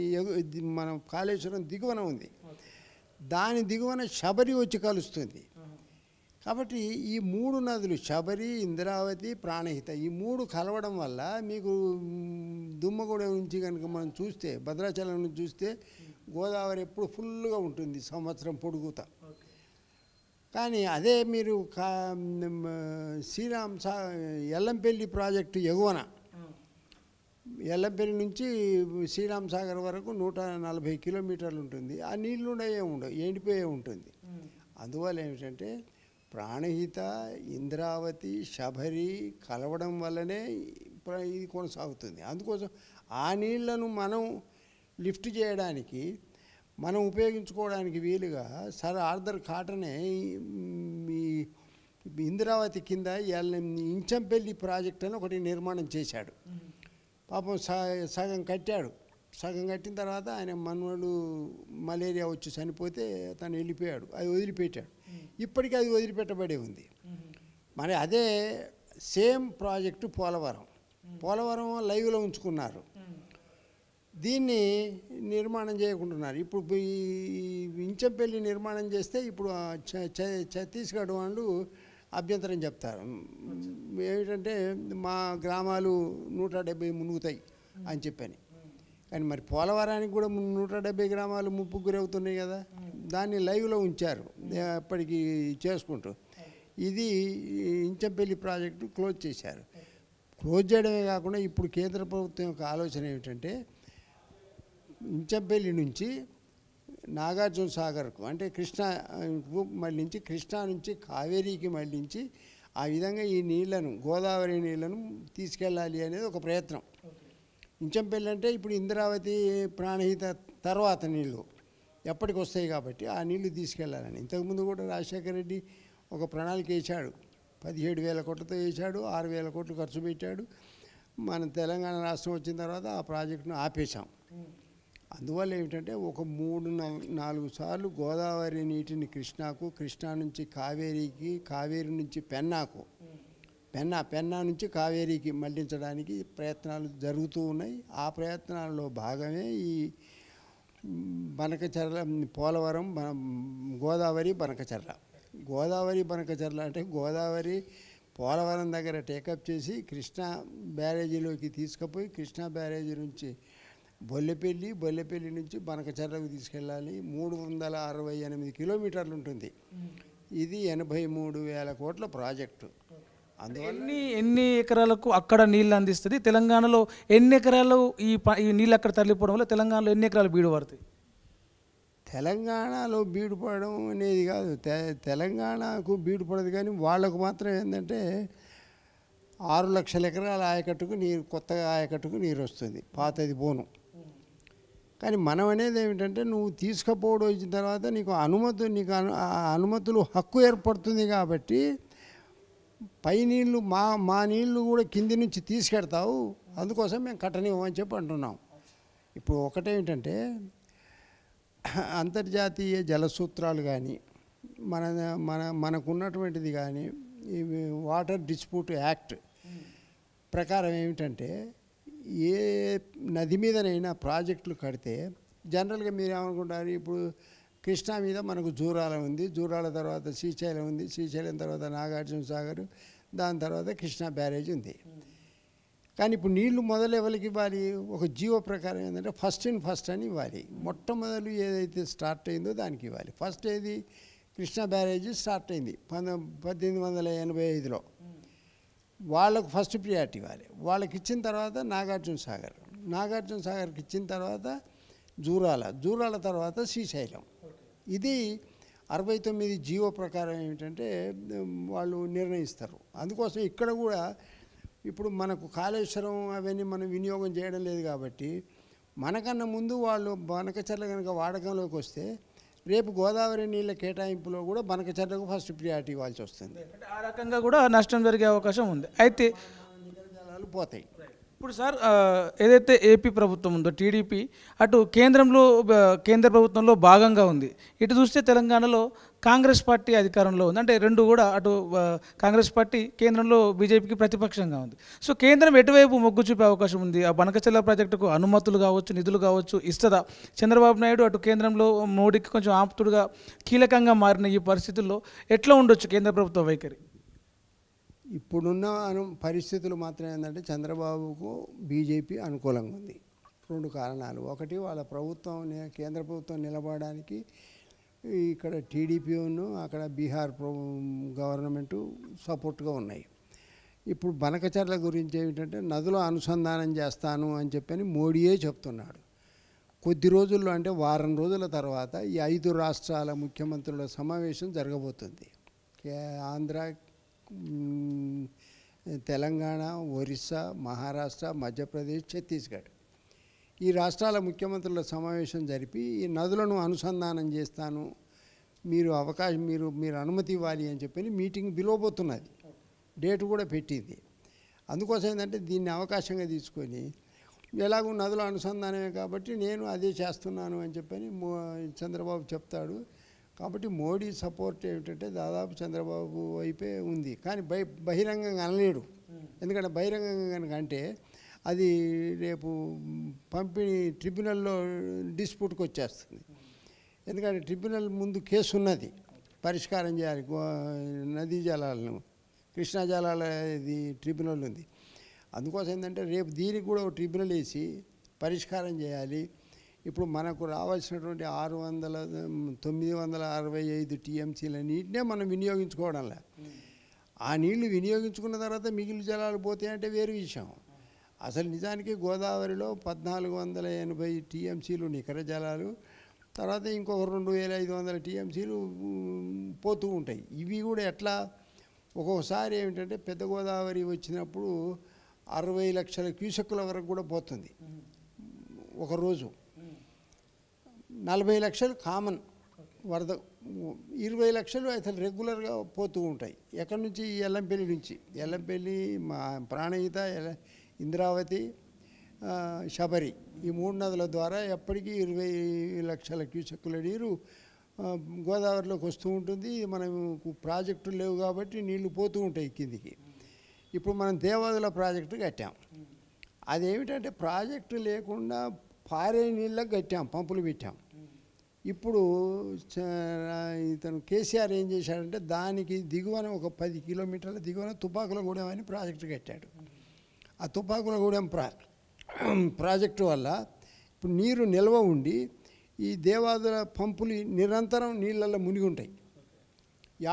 మన కాళేశ్వరం దిగువన ఉంది. దాని దిగువన శబరి వచ్చి కలుస్తుంది. కాబట్టి ఈ 3 నదులు శబరి, ఇంద్రావతి, ప్రాణహిత ఈ 3 కలవడం వల్ల మీకు దుమ్మగూడెం నుంచి కనుక మనం చూస్తే, భద్రాచలం నుంచి చూస్తే గోదావరి ఎప్పుడు ఫుల్గా ఉంటుంది సంవత్సరం పొడుగుతా. కానీ అదే మీరు ఎల్లంపల్లి ప్రాజెక్టు ఎగువన, ఎల్లంపల్లి నుంచి శ్రీరామ్ సాగర్ వరకు 140 కిలోమీటర్లు ఉంటుంది. ఆ నీళ్లు ఉండవు, ఎండిపోయే ఉంటుంది. అందువల్ల ఏమిటంటే ప్రాణహిత, ఇంద్రావతి, శబరి కలవడం వల్లనే ఇది కొనసాగుతుంది. అందుకోసం ఆ నీళ్లను మనం లిఫ్ట్ చేయడానికి, మనం ఉపయోగించుకోవడానికి వీలుగా సర్ ఆర్థర్ కాటనే ఈ ఇంద్రావతి కింద ఇంచంపల్లి ప్రాజెక్ట్ అని ఒకటి నిర్మాణం చేశాడు. పాపం సగం కట్టాడు. సగం కట్టిన తర్వాత ఆయన మనవడు మలేరియా వచ్చి చనిపోతే తను వెళ్ళిపోయాడు. అది వదిలిపెట్టాడు. ఇప్పటికీ అది వదిలిపెట్టబడే ఉంది. మరి అదే సేమ్ ప్రాజెక్టు పోలవరం లైవ్లో ఉంచుకున్నారు. దీన్ని నిర్మాణం చేయకుంటున్నారు. ఇప్పుడు ఈ ఇంచంపల్లి నిర్మాణం చేస్తే ఇప్పుడు ఛత్తీస్గఢ్ వాళ్ళు అభ్యంతరం చెప్తారు. ఏమిటంటే మా గ్రామాలు 170 మునుగుతాయి అని చెప్పని. కానీ మరి పోలవరానికి కూడా 170 గ్రామాలు ముప్పుకు గురవుతున్నాయి కదా. దాన్ని లైవ్లో ఉంచారు ఎప్పటికీ చేసుకుంటూ. ఇది ఇంచంపల్లి ప్రాజెక్టు క్లోజ్ చేశారు. క్లోజ్ చేయడమే కాకుండా ఇప్పుడు కేంద్ర ప్రభుత్వం యొక్క ఆలోచన ఏమిటంటే ఇంచంపల్లి నుంచి నాగార్జున సాగర్కు, అంటే కృష్ణాకు మళ్ళించి, కృష్ణా నుంచి కావేరీకి మళ్ళించి ఆ విధంగా ఈ నీళ్లను, గోదావరి నీళ్లను తీసుకెళ్ళాలి అనేది ఒక ప్రయత్నం. ఇంచంపల్లి అంటే ఇప్పుడు ఇంద్రావతి, ప్రాణహిత తర్వాత నీళ్ళు ఎప్పటికి వస్తాయి కాబట్టి ఆ నీళ్లు తీసుకెళ్లాలని. ఇంతకుముందు కూడా రాజశేఖర రెడ్డి ఒక ప్రణాళిక వేశాడు. 17,000 కోట్లతో వేశాడు. 6,000 కోట్లు ఖర్చు పెట్టాడు. మన తెలంగాణ రాష్ట్రం వచ్చిన తర్వాత ఆ ప్రాజెక్టును ఆపేశాం. అందువల్ల ఏమిటంటే ఒక 3-4 సార్లు గోదావరి నీటిని కృష్ణాకు, కృష్ణా నుంచి కావేరీకి, కావేరీ నుంచి పెన్నాకు, పెన్నా నుంచి కావేరీకి మళ్లించడానికి ప్రయత్నాలు జరుగుతూ ఉన్నాయి. ఆ ప్రయత్నాల్లో భాగమే ఈ బనకచర్ల, పోలవరం, గోదావరి బనకచర్ల. గోదావరి బనకచర్ల అంటే గోదావరి పోలవరం దగ్గర టేకప్ చేసి కృష్ణా బ్యారేజీలోకి తీసుకుపోయి, కృష్ణా బ్యారేజీ నుంచి బొల్లెపల్లి నుంచి బనకచర్లకు తీసుకెళ్ళాలి. 368 కిలోమీటర్లు ఉంటుంది. ఇది 83,000 కోట్ల ప్రాజెక్టు. అందువల్ల ఎన్ని ఎకరాలకు అక్కడ నీళ్ళు అందిస్తుంది? తెలంగాణలో ఎన్ని ఎకరాలు ఈ నీళ్ళు అక్కడ తరలిపోవడం వల్ల తెలంగాణలో ఎన్ని ఎకరాలు బీడు పడుతాయి? తెలంగాణలో బీడు పడడం అనేది కాదు, తెలంగాణకు బీడు పడదు. కానీ వాళ్లకు మాత్రం ఏంటంటే 6 లక్షల ఎకరాల ఆయకట్టుకు నీరు, కొత్తగా ఆయకట్టుకు నీరు వస్తుంది, పాతది పోను. కానీ మనం అనేది ఏమిటంటే నువ్వు తీసుకుపోవడం వచ్చిన తర్వాత నీకు అనుమతులు హక్కు ఏర్పడుతుంది. కాబట్టి పై నీళ్ళు మా నీళ్లు కూడా కింది నుంచి తీసుకెడతావు, అందుకోసం మేము కట్టనివ్వమని చెప్పి అంటున్నాం. ఇప్పుడు ఒకటేమిటంటే అంతర్జాతీయ జలసూత్రాలు కానీ మనకున్నటువంటిది కానీ ఈ వాటర్ డిస్ప్యూట్ యాక్ట్ ప్రకారం ఏమిటంటే ఏ నది మీదనైనా ప్రాజెక్టులు కడితే జనరల్గా మీరు ఏమనుకుంటారు, ఇప్పుడు కృష్ణా మీద మనకు జూరాల ఉంది, జూరాల తర్వాత శ్రీశైలం ఉంది, శ్రీశైలం తర్వాత నాగార్జున సాగర్, దాని తర్వాత కృష్ణా బ్యారేజ్ ఉంది. కానీ ఇప్పుడు నీళ్లు మొదలు ఎవరికి ఇవ్వాలి? ఒక జీవో ప్రకారం ఏంటంటే ఫస్ట్ అని ఇవ్వాలి. మొట్టమొదలు ఏదైతే స్టార్ట్ అయిందో దానికి ఇవ్వాలి. ఫస్ట్ ఏది? కృష్ణా బ్యారేజీ స్టార్ట్ అయింది 1885లో. వాళ్ళకు ఫస్ట్ ప్రియారిటీ ఇవ్వాలి. వాళ్ళకి ఇచ్చిన తర్వాత నాగార్జున సాగర్కి ఇచ్చిన తర్వాత జూరాల తర్వాత శ్రీశైలం. ఇది 69 జీవో ప్రకారం ఏమిటంటే వాళ్ళు నిర్ణయిస్తారు. అందుకోసం ఇక్కడ కూడా ఇప్పుడు మనకు కాళేశ్వరం అవన్నీ మనం వినియోగం చేయడం లేదు కాబట్టి మనకన్నా ముందు వాళ్ళు బనకచర్ల కనుక వాడకంలోకి వస్తే రేపు గోదావరి నీళ్ళ కేటాయింపులో కూడా బనకచర్లకు ఫస్ట్ ప్రియారిటీ ఇవ్వాల్సి వస్తుంది. ఆ రకంగా కూడా నష్టం జరిగే అవకాశం ఉంది. అయితే జలాలు పోతాయి. ఇప్పుడు సార్ ఏదైతే ఏపీ ప్రభుత్వం ఉందో టీడీపీ అటు కేంద్ర ప్రభుత్వంలో భాగంగా ఉంది. ఇటు చూస్తే తెలంగాణలో కాంగ్రెస్ పార్టీ అధికారంలో ఉంది. అంటే రెండు కూడా అటు కాంగ్రెస్ పార్టీ కేంద్రంలో బీజేపీకి ప్రతిపక్షంగా ఉంది. సో కేంద్రం ఎటువైపు మొగ్గు చూపే అవకాశం ఉంది? ఆ బనకచెర్ల ప్రాజెక్టుకు అనుమతులు కావచ్చు, నిధులు కావచ్చు ఇస్తుందా? చంద్రబాబు నాయుడు అటు కేంద్రంలో మోడీకి కొంచెం ఆప్తుడుగా కీలకంగా మారిన ఈ పరిస్థితుల్లో ఎట్లా ఉండొచ్చు కేంద్ర ప్రభుత్వ వైఖరి? ఇప్పుడున్న పరిస్థితులు మాత్రం ఏంటంటే చంద్రబాబుకు బీజేపీ అనుకూలంగా ఉంది. 2 కారణాలు. ఒకటి వాళ్ళ కేంద్ర ప్రభుత్వం నిలబడడానికి ఇక్కడ టీడీపీను అక్కడ బీహార్ గవర్నమెంటు సపోర్ట్గా ఉన్నాయి. ఇప్పుడు బనకచర్ల గురించి ఏమిటంటే నదుల అనుసంధానం చేస్తాను అని చెప్పని మోడీయే చెప్తున్నాడు. కొద్ది రోజుల్లో అంటే వారం రోజుల తర్వాత ఈ 5 రాష్ట్రాల ముఖ్యమంత్రుల సమావేశం జరగబోతుంది. ఆంధ్ర, తెలంగాణ, ఒరిస్సా, మహారాష్ట్ర, మధ్యప్రదేశ్, ఛత్తీస్గఢ్ ఈ రాష్ట్రాల ముఖ్యమంత్రుల సమావేశం జరిపి ఈ నదులను అనుసంధానం చేస్తాను, మీరు అనుమతి ఇవ్వాలి అని చెప్పి మీటింగ్ పిలవబోతున్నది. డేట్ కూడా పెట్టింది. అందుకోసం ఏంటంటే దీన్ని అవకాశంగా తీసుకొని ఎలాగో నదుల అనుసంధానమే కాబట్టి నేను అదే చేస్తున్నాను అని చెప్పని చంద్రబాబు చెప్తాడు. కాబట్టి మోడీ సపోర్ట్ ఏమిటంటే దాదాపు చంద్రబాబు వైపే ఉంది. కానీ బహిరంగంగా అనలేడు. ఎందుకంటే బహిరంగంగా కనుక అంటే అది రేపు పంపిణీ ట్రిబ్యునల్లో డిస్ప్యూట్కి వచ్చేస్తుంది. ఎందుకంటే ట్రిబ్యునల్ ముందు కేసు ఉన్నది, పరిష్కారం చేయాలి. నదీ జలాలను, కృష్ణా జలాల ఇది ట్రిబ్యునల్ ఉంది. అందుకోసం ఏంటంటే రేపు దీనికి కూడా ఒక ట్రిబ్యునల్ వేసి పరిష్కారం చేయాలి. ఇప్పుడు మనకు రావాల్సినటువంటి 965 టీఎంసీల నీటినే మనం వినియోగించుకోవడంలే. ఆ నీళ్లు వినియోగించుకున్న తర్వాత మిగిలిన జలాలు పోతాయంటే వేరే విషయం. అసలు నిజానికి గోదావరిలో 1480 టీఎంసీలు నికర జలాలు, తర్వాత ఇంకొక 2500 టీఎంసీలు పోతూ ఉంటాయి. ఇవి కూడా ఎట్లా ఒక్కొక్కసారి ఏమిటంటే పెద్ద గోదావరి వచ్చినప్పుడు 60 లక్షల క్యూసెక్కుల వరకు కూడా పోతుంది ఒకరోజు. 40 లక్షలు కామన్ వరద, 20 లక్షలు అసలు రెగ్యులర్గా పోతూ ఉంటాయి. ఎక్కడి నుంచి? ఎల్లంపల్లి నుంచి. ఎల్లంపల్లి, ప్రాణహిత, ఇంద్రావతి, శబరి ఈ 3 నదుల ద్వారా ఎప్పటికీ 20 లక్షల క్యూసెక్కుల నీరు గోదావరిలోకి వస్తూ ఉంటుంది. మనకు ప్రాజెక్టులు లేవు కాబట్టి నీళ్లు పోతూ ఉంటాయి కిందికి. ఇప్పుడు మనం దేవాదుల ప్రాజెక్టు కట్టాం. అదేమిటంటే ప్రాజెక్టు లేకుండా పారే నీళ్ళకి కట్టాం, పంపులు పెట్టాం. ఇప్పుడు ఇతను కేసీఆర్ ఏం చేశాడంటే దానికి దిగువన ఒక 10 కిలోమీటర్ల దిగువన తుపాకులగూడెం అని ప్రాజెక్టు కట్టాడు. ఆ తుపాకులగూడెం ప్రాజెక్టు వల్ల ఇప్పుడు నీరు నిల్వ ఉండి ఈ దేవాదుల పంపులు నిరంతరం నీళ్ళల్లో మునిగి ఉంటాయి.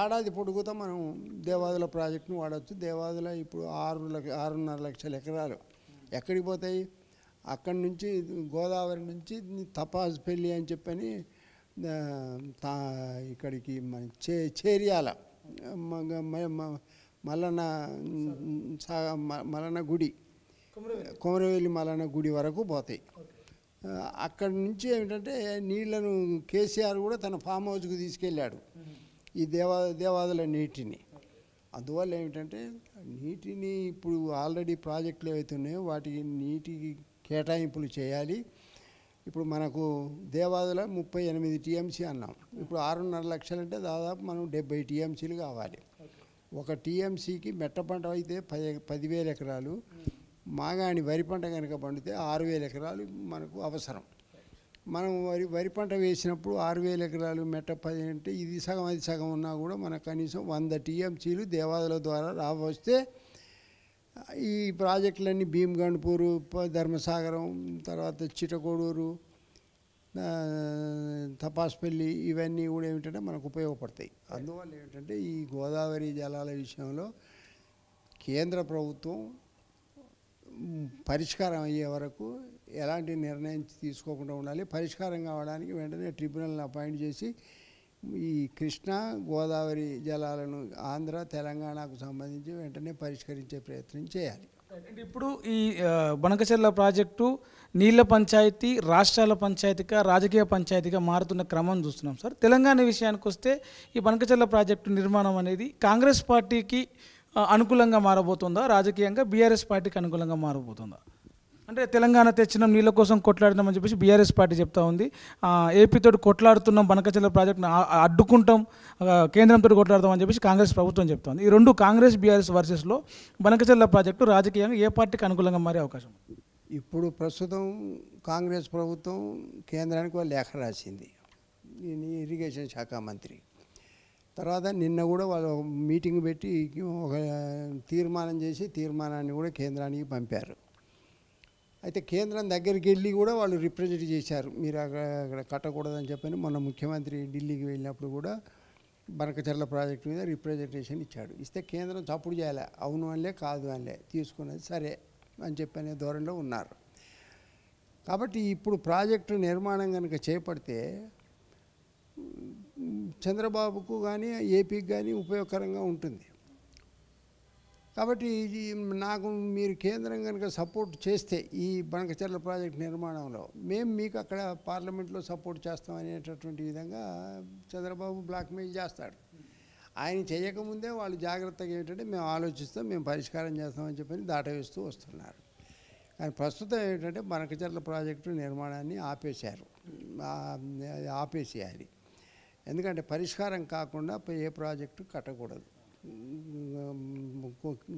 ఏడాది పొడుగుతా మనం దేవాదుల ప్రాజెక్టును వాడచ్చు. దేవాదుల ఇప్పుడు 6.5 లక్షల ఎకరాలు ఎక్కడికి పోతాయి? అక్కడి నుంచి గోదావరి నుంచి తపాజ్పల్లి అని చెప్పని ఇక్కడికి చేరియాల మల్లన్న గుడి, కొమరవెల్లి మల్లన్న గుడి వరకు పోతాయి. అక్కడి నుంచి ఏమిటంటే నీళ్లను కేసీఆర్ కూడా తన ఫామ్ హౌస్కు తీసుకెళ్ళాడు ఈ దేవాదుల నీటిని. అందువల్ల ఏమిటంటే నీటిని ఇప్పుడు ఆల్రెడీ ప్రాజెక్టులు ఏవైతే ఉన్నాయో వాటికి నీటికి కేటాయింపులు చేయాలి. ఇప్పుడు మనకు దేవాదుల 38 టీఎంసీ అన్నాం. ఇప్పుడు 6.5 లక్షలు అంటే దాదాపు మనం 70 టీఎంసీలు కావాలి. ఒక టీఎంసీకి మెట్ట పంట అయితే 10,000 ఎకరాలు, మాగాణి వరి పంట కనుక పండితే 6,000 ఎకరాలు మనకు అవసరం. మనం వరి పంట వేసినప్పుడు 6,000 ఎకరాలు మెట్ట 10 అంటే ఇది సగం అది సగం ఉన్నా కూడా మనకు కనీసం 100 టీఎంసీలు దేవాదుల ద్వారా రావస్తే ఈ ప్రాజెక్టులన్నీ భీమ్గండ్పూరు, ధర్మసాగరం, తర్వాత చిటకోడూరు తపాస్పల్లి ఇవన్నీ కూడా ఏమిటంటే మనకు ఉపయోగపడతాయి. అందువల్ల ఏమిటంటే ఈ గోదావరి జలాల విషయంలో కేంద్ర ప్రభుత్వం పరిష్కారం అయ్యే వరకు ఎలాంటి నిర్ణయం తీసుకోకుండా ఉండాలి. పరిష్కారం కావడానికి వెంటనే ట్రిబ్యునల్ని అపాయింట్ చేసి ఈ కృష్ణా గోదావరి జలాలను ఆంధ్ర తెలంగాణకు సంబంధించి వెంటనే పరిష్కరించే ప్రయత్నం చేయాలి. ఇప్పుడు ఈ బనకచెర్ల ప్రాజెక్టు నీళ్ళ పంచాయతీ, రాష్ట్రాల పంచాయతీగా, రాజకీయ పంచాయతీగా మారుతున్న క్రమం చూస్తున్నాం సార్. తెలంగాణ విషయానికి వస్తే ఈ బనకచెర్ల ప్రాజెక్టు నిర్మాణం అనేది కాంగ్రెస్ పార్టీకి అనుకూలంగా మారబోతుందా, రాజకీయంగా బీఆర్ఎస్ పార్టీకి అనుకూలంగా మారబోతుందా? అంటే తెలంగాణ తెచ్చినాం, నీళ్ళ కోసం కొట్లాడుతామని చెప్పేసి బీఆర్ఎస్ పార్టీ చెప్తా ఉంది. ఏపీతో కొట్లాడుతున్నాం, బనకచెర్ల ప్రాజెక్టును అడ్డుకుంటాం, కేంద్రంతో కొట్లాడతామని చెప్పేసి కాంగ్రెస్ ప్రభుత్వం చెప్తా ఉంది. ఈ రెండు కాంగ్రెస్ బీఆర్ఎస్ వర్సెస్లో బనకచెర్ల ప్రాజెక్టు రాజకీయంగా ఏ పార్టీకి అనుకూలంగా మారే అవకాశం? ఇప్పుడు ప్రస్తుతం కాంగ్రెస్ ప్రభుత్వం కేంద్రానికి వాళ్ళు లేఖ రాసింది, ఇరిగేషన్ శాఖ మంత్రి. తర్వాత నిన్న కూడా వాళ్ళు మీటింగ్ పెట్టి ఒక తీర్మానం చేసి తీర్మానాన్ని కూడా కేంద్రానికి పంపారు. అయితే కేంద్రం దగ్గరికి వెళ్ళి కూడా వాళ్ళు రిప్రజెంట్ చేశారు, మీరు అక్కడ కట్టకూడదని చెప్పని. మొన్న ముఖ్యమంత్రి ఢిల్లీకి వెళ్ళినప్పుడు కూడా బనకచెర్ల ప్రాజెక్టు మీద రిప్రజెంటేషన్ ఇచ్చాడు. ఇస్తే కేంద్రం తప్పుడు చేయాలి, అవును అనలే కాదు అనలే, తీసుకున్నది సరే అని చెప్పనే ధోరణిలో ఉన్నారు. కాబట్టి ఇప్పుడు ప్రాజెక్టు నిర్మాణం కనుక చేపడితే చంద్రబాబుకు కానీ ఏపీకి కానీ ఉపయోగకరంగా ఉంటుంది. కాబట్టి నాకు మీరు కేంద్రం కనుక సపోర్ట్ చేస్తే ఈ బనకచెర్ల ప్రాజెక్ట్ నిర్మాణంలో మేము మీకు అక్కడ పార్లమెంట్లో సపోర్ట్ చేస్తాం అనేటటువంటి విధంగా చంద్రబాబు బ్లాక్మెయిల్ చేస్తాడు. ఆయన చేయకముందే వాళ్ళు జాగ్రత్తగా ఏంటంటే మేము ఆలోచిస్తాం, మేము పరిష్కారం చేస్తామని చెప్పని దాటవేస్తూ వస్తున్నారు. కానీ ప్రస్తుతం ఏంటంటే బనకచెర్ల ప్రాజెక్టు నిర్మాణాన్ని ఆపేసేయాలి. ఎందుకంటే పరిష్కారం కాకుండా ఏ ప్రాజెక్టు కట్టకూడదు,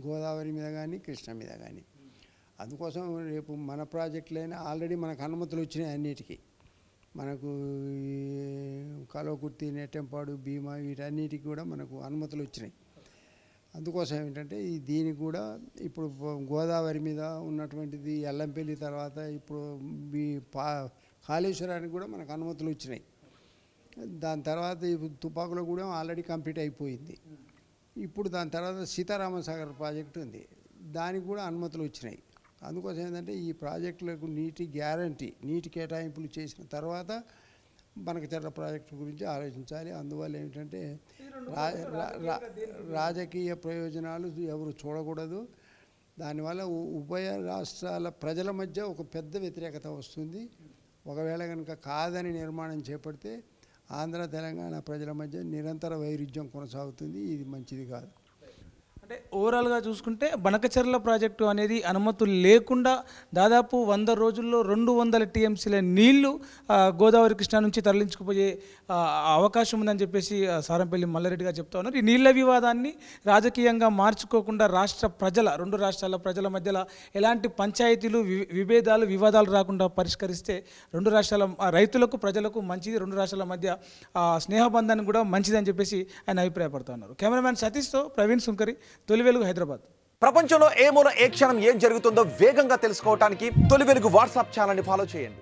గోదావరి మీద కానీ కృష్ణ మీద కానీ. అందుకోసం రేపు మన ప్రాజెక్టులైనా ఆల్రెడీ మనకు అనుమతులు వచ్చినాయి అన్నిటికీ. మనకు కల్వకుర్తి, నెట్టెంపాడు, భీమా వీటన్నిటికీ కూడా మనకు అనుమతులు వచ్చినాయి. అందుకోసం ఏంటంటే దీనికి కూడా ఇప్పుడు గోదావరి మీద ఉన్నటువంటిది ఎల్లంపల్లి, తర్వాత ఇప్పుడు కాళేశ్వరానికి కూడా మనకు అనుమతులు వచ్చినాయి. దాని తర్వాత తుపాకులో కూడా ఆల్రెడీ కంప్లీట్ అయిపోయింది. ఇప్పుడు దాని తర్వాత సీతారామసాగర్ ప్రాజెక్టు ఉంది, దానికి కూడా అనుమతులు వచ్చినాయి. అందుకోసం ఏంటంటే ఈ ప్రాజెక్టులకు నీటి కేటాయింపులు చేసిన తర్వాత బనకచెర్ల ప్రాజెక్టు గురించి ఆలోచించాలి. అందువల్ల ఏమిటంటే రాజకీయ ప్రయోజనాలు ఎవరు చూడకూడదు. దానివల్ల ఉభయ రాష్ట్రాల ప్రజల మధ్య ఒక పెద్ద వ్యతిరేకత వస్తుంది. ఒకవేళ కనుక కాదని నిర్మాణం చేపడితే ఆంధ్ర తెలంగాణ ప్రజల మధ్య నిరంతర వైరుధ్యం కొనసాగుతుంది. ఇది మంచిది కాదు. అంటే ఓవరాల్గా చూసుకుంటే బనకచెర్ల ప్రాజెక్టు అనేది అనుమతులు లేకుండా దాదాపు 100 రోజుల్లో 200 టీఎంసీల నీళ్లు గోదావరి కృష్ణా నుంచి తరలించుకుపోయే అవకాశం ఉందని చెప్పేసి సారంపల్లి మల్లారెడ్డి గారు చెప్తా ఉన్నారు. ఈ నీళ్ల వివాదాన్ని రాజకీయంగా మార్చుకోకుండా రెండు రాష్ట్రాల ప్రజల మధ్యలో ఎలాంటి పంచాయతీలు, వివాదాలు రాకుండా పరిష్కరిస్తే రెండు రాష్ట్రాల రైతులకు, ప్రజలకు మంచిది, రెండు రాష్ట్రాల మధ్య స్నేహబంధాన్ని కూడా మంచిదని చెప్పేసి ఆయన అభిప్రాయపడుతూ ఉన్నారు. కెమెరామ్యాన్ సతీష్తో ప్రవీణ్ సుంకరి, తొలి వెలుగు, హైదరాబాద్. ప్రపంచంలో ఏ మూల ఏ క్షణం ఏం జరుగుతుందో వేగంగా తెలుసుకోవడానికి తొలి వెలుగు వాట్సాప్ ఛానల్ని ఫాలో చేయండి.